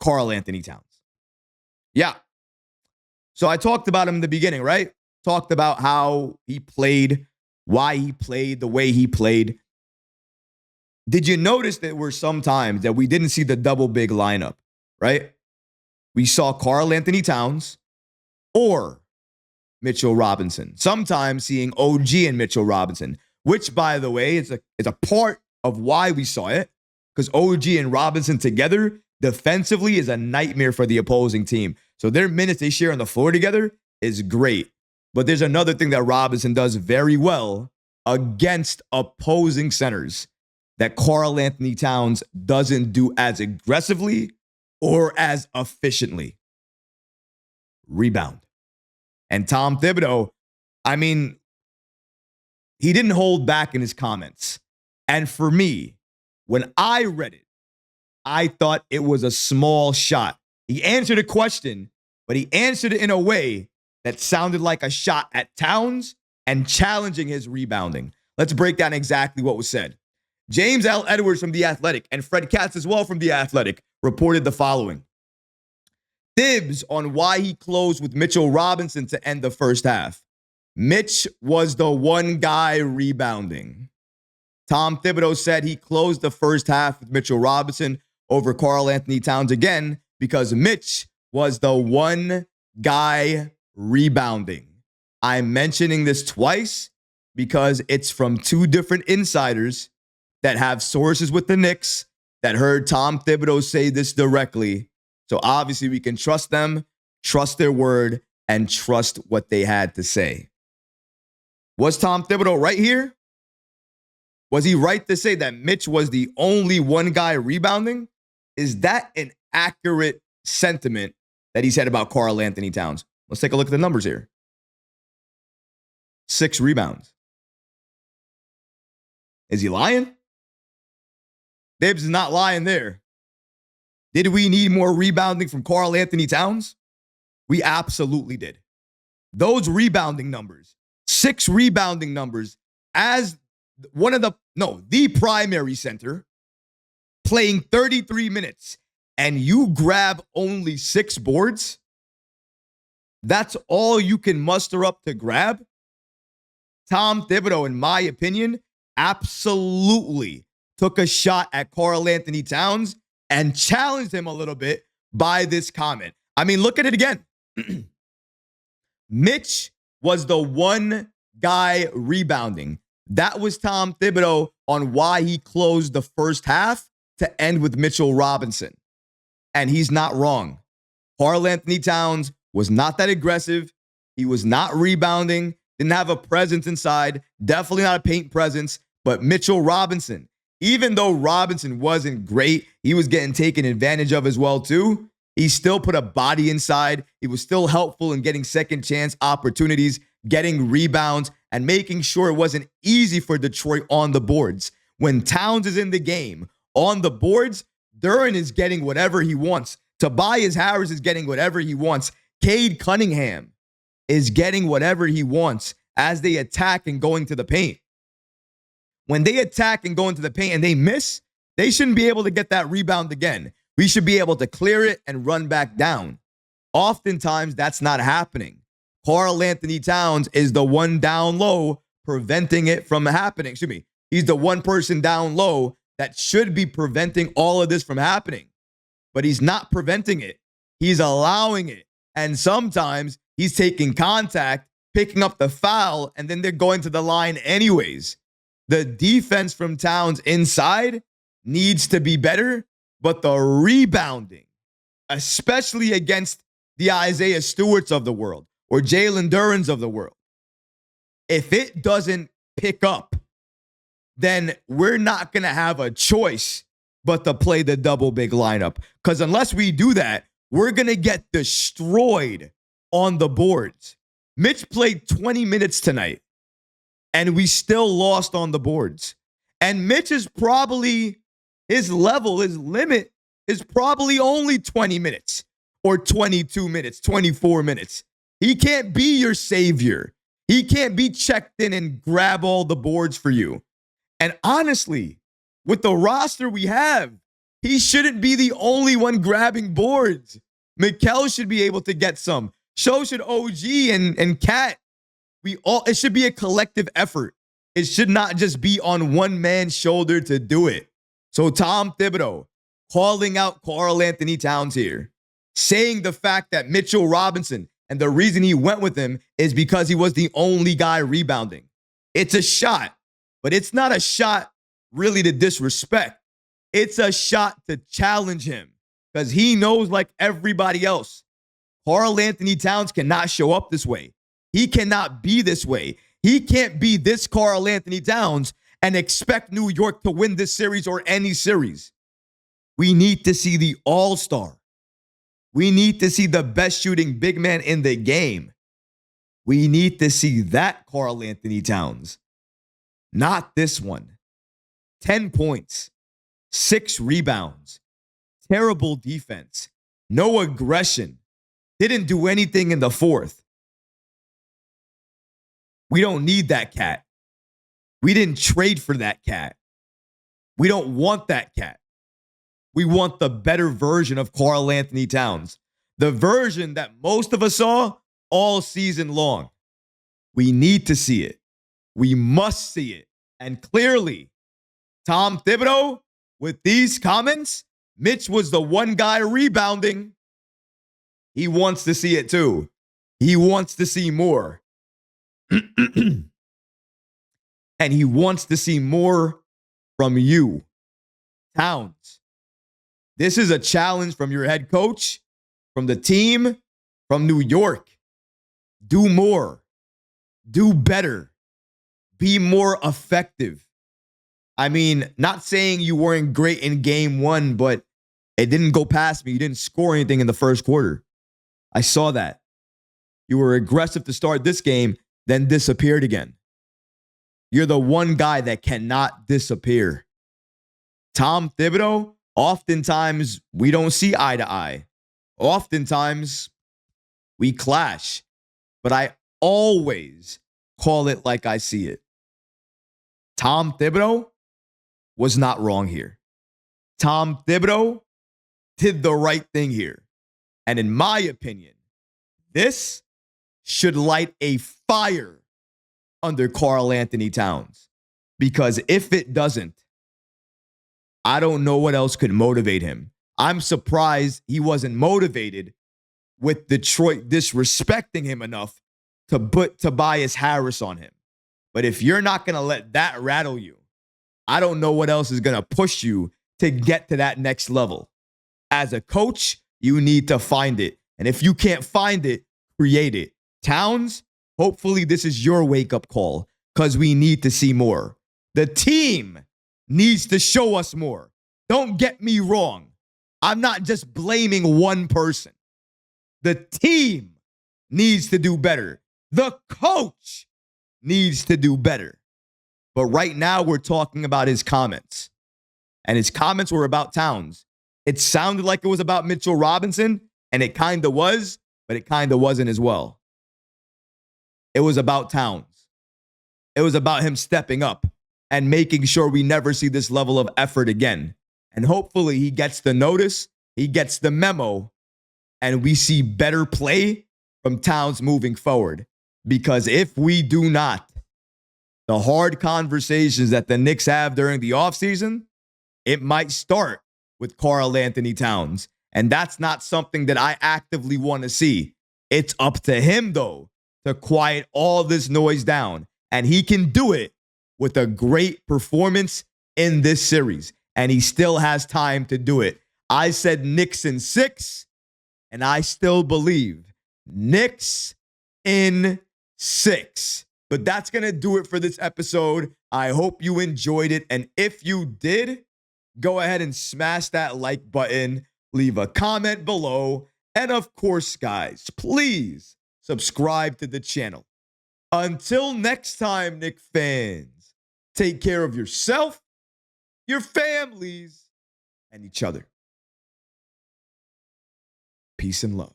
Karl-Anthony Towns. Yeah. So I talked about him in the beginning, right? Talked about how he played, why he played the way he played. Did you notice that there were some times that we didn't see the double big lineup, right? We saw Karl-Anthony Towns or Mitchell Robinson. Sometimes seeing OG and Mitchell Robinson, which, by the way, is a part of why we saw it, because OG and Robinson together defensively is a nightmare for the opposing team. So their minutes they share on the floor together is great. But there's another thing that Robinson does very well against opposing centers that Karl-Anthony Towns doesn't do as aggressively or as efficiently. Rebound. And Tom Thibodeau, I mean, he didn't hold back in his comments. And for me, when I read it, I thought it was a small shot. He answered a question, but he answered it in a way that sounded like a shot at Towns and challenging his rebounding. Let's break down exactly what was said. James L. Edwards from The Athletic and Fred Katz as well from The Athletic reported the following. Thibs on why he closed with Mitchell Robinson to end the first half. Mitch was the one guy rebounding. Tom Thibodeau said he closed the first half with Mitchell Robinson over Karl-Anthony Towns again because Mitch was the one guy rebounding. I'm mentioning this twice because it's from two different insiders that have sources with the Knicks that heard Tom Thibodeau say this directly. So obviously we can trust them, trust their word, and trust what they had to say. Was Tom Thibodeau right here? Was he right to say that Mitch was the only one guy rebounding? Is that an accurate sentiment that he said about Karl-Anthony Towns? Let's take a look at the numbers here. 6 rebounds. Is he lying? Thibs is not lying there. Did we need more rebounding from Karl-Anthony Towns? We absolutely did. Those rebounding numbers, 6 rebounding numbers, as the primary center, playing 33 minutes, and you grab only 6 boards, that's all you can muster up to grab? Tom Thibodeau, in my opinion, absolutely took a shot at Karl-Anthony Towns and challenged him a little bit by this comment. I mean, look at it again. Mitch was the one guy rebounding. That was Tom Thibodeau on why he closed the first half to end with Mitchell Robinson. And he's not wrong. Karl-Anthony Towns was not that aggressive. He was not rebounding, didn't have a presence inside, definitely not a paint presence. But Mitchell Robinson, even though Robinson wasn't great, he was getting taken advantage of as well too. He still put a body inside. He was still helpful in getting second chance opportunities, getting rebounds, and making sure it wasn't easy for Detroit on the boards. When Towns is in the game, on the boards, Duren is getting whatever he wants. Tobias Harris is getting whatever he wants. Cade Cunningham is getting whatever he wants as they attack and going to the paint. When they attack and go into the paint and they miss, they shouldn't be able to get that rebound again. We should be able to clear it and run back down. Oftentimes, that's not happening. Karl-Anthony Towns is the one down low preventing it from happening. Excuse me. He's the one person down low that should be preventing all of this from happening. But he's not preventing it. He's allowing it. And sometimes he's taking contact, picking up the foul, and then they're going to the line anyways. The defense from Towns inside needs to be better, but the rebounding, especially against the Isaiah Stewarts of the world or Jalen Durans of the world, if it doesn't pick up, then we're not going to have a choice but to play the double big lineup. Because unless we do that, we're going to get destroyed on the boards. Mitch played 20 minutes tonight, and we still lost on the boards. And Mitch is probably, his limit is probably only 20 minutes or 22 minutes, 24 minutes. He can't be your savior. He can't be checked in and grab all the boards for you. And honestly, with the roster we have, He shouldn't be the only one grabbing boards. Mikal should be able to get some. So should OG and Cat. It should be a collective effort. It should not just be on one man's shoulder to do it. So Tom Thibodeau calling out Karl-Anthony Towns here, saying the fact that Mitchell Robinson, and the reason he went with him is because he was the only guy rebounding. It's a shot, but it's not a shot really to disrespect. It's a shot to challenge him because he knows, like everybody else, Karl-Anthony Towns cannot show up this way. He cannot be this way. He can't be this Karl-Anthony Towns and expect New York to win this series or any series. We need to see the all-star. We need to see the best shooting big man in the game. We need to see that Karl-Anthony Towns, not this one. 10 points, 6 rebounds, terrible defense, no aggression, didn't do anything in the fourth. We don't need that cat. We didn't trade for that cat. We don't want that cat. We want the better version of Karl-Anthony Towns, the version that most of us saw all season long. We need to see it. We must see it. And clearly, Tom Thibodeau, with these comments, Mitch was the one guy rebounding. He wants to see it too. He wants to see more. And he wants to see more from you, Towns. This is a challenge from your head coach, from the team, from New York. Do more. Do better. Be more effective. I mean, not saying you weren't great in game one, but it didn't go past me. You didn't score anything in the first quarter. I saw that. You were aggressive to start this game, then disappeared again. You're the one guy that cannot disappear. Tom Thibodeau, oftentimes we don't see eye to eye. Oftentimes we clash. But I always call it like I see it. Tom Thibodeau was not wrong here. Tom Thibodeau did the right thing here. And in my opinion, this should light a fire under Karl-Anthony Towns. Because if it doesn't, I don't know what else could motivate him. I'm surprised he wasn't motivated with Detroit disrespecting him enough to put Tobias Harris on him. But if you're not going to let that rattle you, I don't know what else is going to push you to get to that next level. As a coach, you need to find it. And if you can't find it, create it. Towns, hopefully this is your wake-up call because we need to see more. The team needs to show us more. Don't get me wrong. I'm not just blaming one person. The team needs to do better. The coach needs to do better. But right now we're talking about his comments. And his comments were about Towns. It sounded like it was about Mitchell Robinson, and it kind of was, but it kind of wasn't as well. It was about Towns. It was about him stepping up and making sure we never see this level of effort again. And hopefully he gets the notice, he gets the memo, and we see better play from Towns moving forward. Because if we do not, the hard conversations that the Knicks have during the offseason, it might start with Karl-Anthony Towns. And that's not something that I actively want to see. It's up to him, though, to quiet all this noise down. And he can do it with a great performance in this series. And he still has time to do it. I said Knicks in 6, and I still believe Knicks in 6. But that's going to do it for this episode. I hope you enjoyed it. And if you did, go ahead and smash that like button. Leave a comment below. And of course, guys, please subscribe to the channel. Until next time, Knicks fans, take care of yourself, your families, and each other. Peace and love.